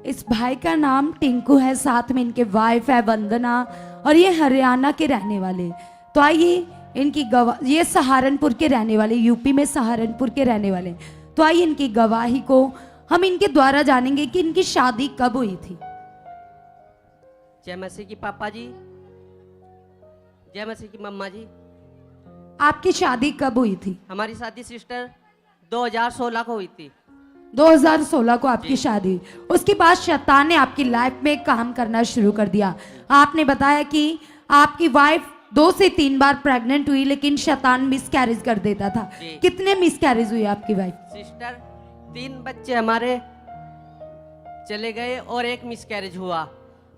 इस भाई का नाम टिंकू है, साथ में इनके वाइफ है वंदना, और ये हरियाणा के रहने वाले। तो आइए इनकी ये सहारनपुर के रहने वाले, यूपी में सहारनपुर के रहने वाले। तो आइए इनकी गवाही को हम इनके द्वारा जानेंगे कि इनकी शादी कब हुई थी। जय मसीह की पापा जी, जय मसीह की मम्मा जी। आपकी शादी कब हुई थी? हमारी शादी सिस्टर 2016 को हुई थी। 2016 को आपकी शादी हुई। उसके बाद शैतान ने आपकी लाइफ में काम करना शुरू कर दिया। आपने बताया कि आपकी वाइफ 2 से 3 बार प्रेग्नेंट हुई, लेकिन शैतान मिसकैरेज कर देता था। कितने मिसकैरेज हुए आपकी वाइफ? सिस्टर 3 बच्चे हमारे चले गए और 1 मिसकैरेज हुआ।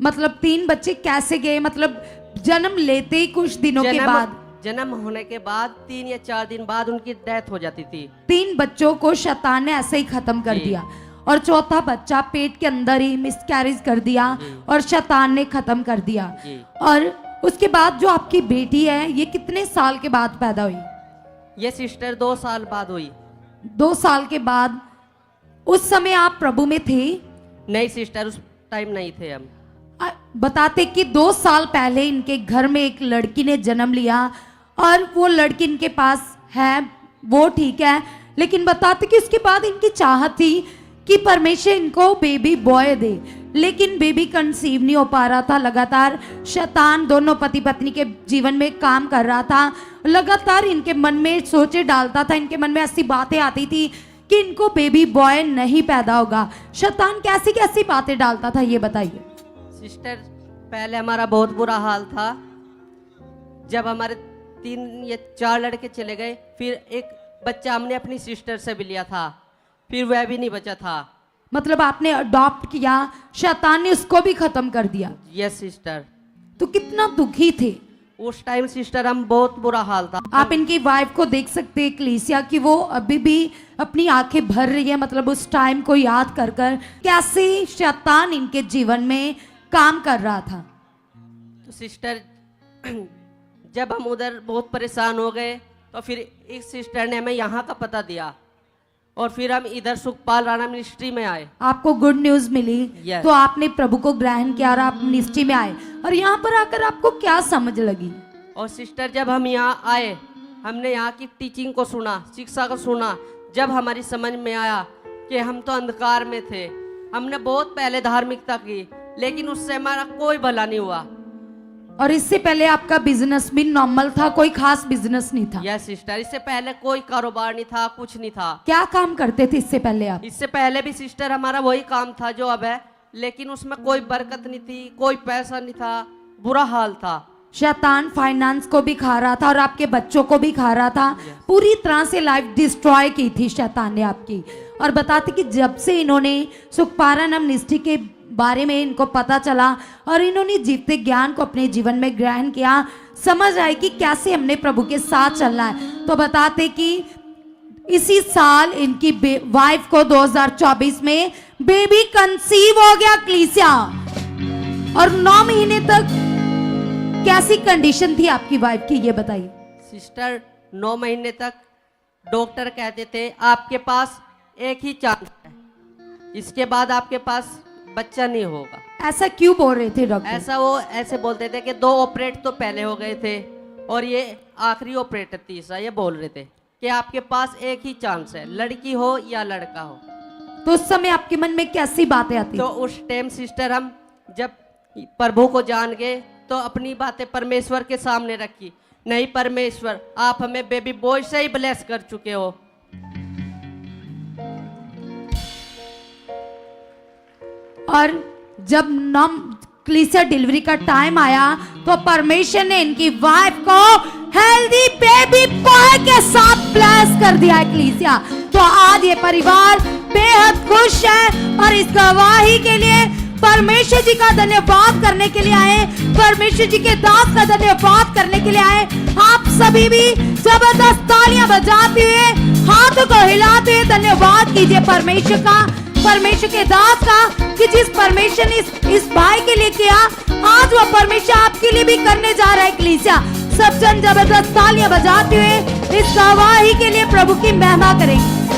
मतलब 3 बच्चे कैसे गए? मतलब जन्म लेते ही कुछ दिनों के बाद, जन्म होने के बाद 3 या 4 दिन बाद उनकी डेथ हो जाती थी। 3 बच्चों को शैतान ने ऐसे ही खत्म कर दिया, और चौथा बच्चा पेट के अंदर ही मिसकैरेज कर दिया और शैतान ने खत्म कर दिया। और उसके बाद जो आपकी बेटी है, ये कितने साल के बाद पैदा हुई? ये सिस्टर 2 साल बाद हुई। 2 साल के बाद। उस समय आप प्रभु में थे? नहीं सिस्टर, उस टाइम नहीं थे हम। बताते कि 2 साल पहले इनके घर में एक लड़की ने जन्म लिया, और वो लड़की इनके पास है, वो ठीक है, लेकिन बताते कि उसके बाद इनकी चाहत थी कि परमेश्वर इनको बेबी बॉय दे, लेकिन बेबी कंसीव नहीं हो पा रहा था। लगातार शैतान दोनों पति पत्नी के जीवन में काम कर रहा था। लगातार इनके मन में सोचे डालता था, इनके मन में ऐसी बातें आती थी कि इनको बेबी बॉय नहीं पैदा होगा। शैतान कैसी कैसी बातें डालता था, ये बताइए। सिस्टर पहले हमारा बहुत बुरा हाल था। जब हमारे 3 या 4 लड़के चले गए, फिर एक बच्चा हमने अपनी सिस्टर से भी लिया था, फिर वह भी नहीं बचा था। मतलब आपने अडॉप्ट किया, शैतान ने उसको भी खत्म कर दिया। Yes sister. तो कितना दुखी थे उस टाइम सिस्टर, हम बहुत बुरा हाल था। आप इनकी वाइफ को देख सकते हैं क्लीसिया की, वो अभी भी अपनी आंखें भर रही है, मतलब उस टाइम को याद कर कर कैसे शैतान इनके जीवन में काम कर रहा था। तो सिस्टर जब हम उधर बहुत परेशान हो गए, तो फिर एक सिस्टर ने हमें यहाँ का पता दिया, और फिर हम इधर सुखपाल राणा मिनिस्ट्री में आए। आपको गुड न्यूज मिली। yes. तो आपने प्रभु को ग्रहण किया और आप मिनिस्ट्री में आए, और यहाँ पर आकर आपको क्या समझ लगी? और सिस्टर जब हम यहाँ आए, हमने यहाँ की टीचिंग को सुना, शिक्षा को सुना, जब हमारी समझ में आया कि हम तो अंधकार में थे। हमने बहुत पहले धार्मिकता की, लेकिन उससे हमारा कोई भला नहीं हुआ। और इससे पहले आपका बिजनेस भी नॉर्मल था, कोई खास बिजनेस नहीं था? यस सिस्टर, इससे पहले कोई कारोबार नहीं था, कुछ नहीं था। क्या काम करते थे इससे पहले आप? इससे पहले भी सिस्टर हमारा वही काम था जो अब है, लेकिन उसमें कोई बरकत नहीं थी, कोई पैसा नहीं था, बुरा हाल था। शैतान फाइनेंस को भी खा रहा था और आपके बच्चों को भी खा रहा था। पूरी तरह से लाइफ डिस्ट्रॉय की थी शैतान ने आपकी। और बताते कि जब से इन्होंने सुखपारायण मिनिस्ट्री के बारे में इनको पता चला, और इन्होंने जीवते ज्ञान को अपने जीवन में ग्रहण किया, समझ आए कि कैसे हमने प्रभु के साथ चलना है। तो बताते कि इसी साल इनकी वाइफ को 2024 में बेबी कंसीव हो गया क्लीसिया। और 9 महीने तक कैसी कंडीशन थी आपकी वाइफ की, ये बताइए। सिस्टर 9 महीने तक डॉक्टर कहते थे आपके पास एक ही चांस है, इसके बाद आपके पास बच्चा नहीं होगा। ऐसा क्यों बोल रहे थे डॉक्टर? ऐसा वो ऐसे बोलते थे कि 2 ऑपरेट तो पहले हो गए थे, और ये आखिरी ऑपरेट तीसरा, ये बोल रहे थे कि आपके पास एक ही चांस है, लड़की हो या लड़का हो। तो उस समय आपके मन में कैसी बातें आती? तो उस टाइम सिस्टर हम जब प्रभु को जान गए, तो अपनी बातें परमेश्वर के सामने रखी। नहीं परमेश्वर, आप हमें बेबी बॉय से ही ब्लेस कर चुके हो। और जब क्लीसिया डिलीवरी का टाइम आया, तो परमेश्वर ने इनकी वाइफ को हेल्दी बेबी बॉय के साथ ब्लेस कर दिया है क्लीसिया। तो आज ये परिवार बेहद खुश है, और इस गवाही के लिए परमेश्वर जी का धन्यवाद करने के लिए आए, परमेश्वर जी के दास का धन्यवाद करने के लिए आए। आप सभी भी जबरदस्त तालियां बजाते हुए, हाथों को हिलाते हुए धन्यवाद कीजिए परमेश्वर का, परमेश्वर के दास का, कि जिस परमेश्वर ने इस भाई के लिए किया, आज वो परमेश्वर आपके लिए भी करने जा रहा है क्लीसिया। सब जन जबरदस्त तालियां बजाते हुए इस गवाही के लिए प्रभु की महिमा करेंगे।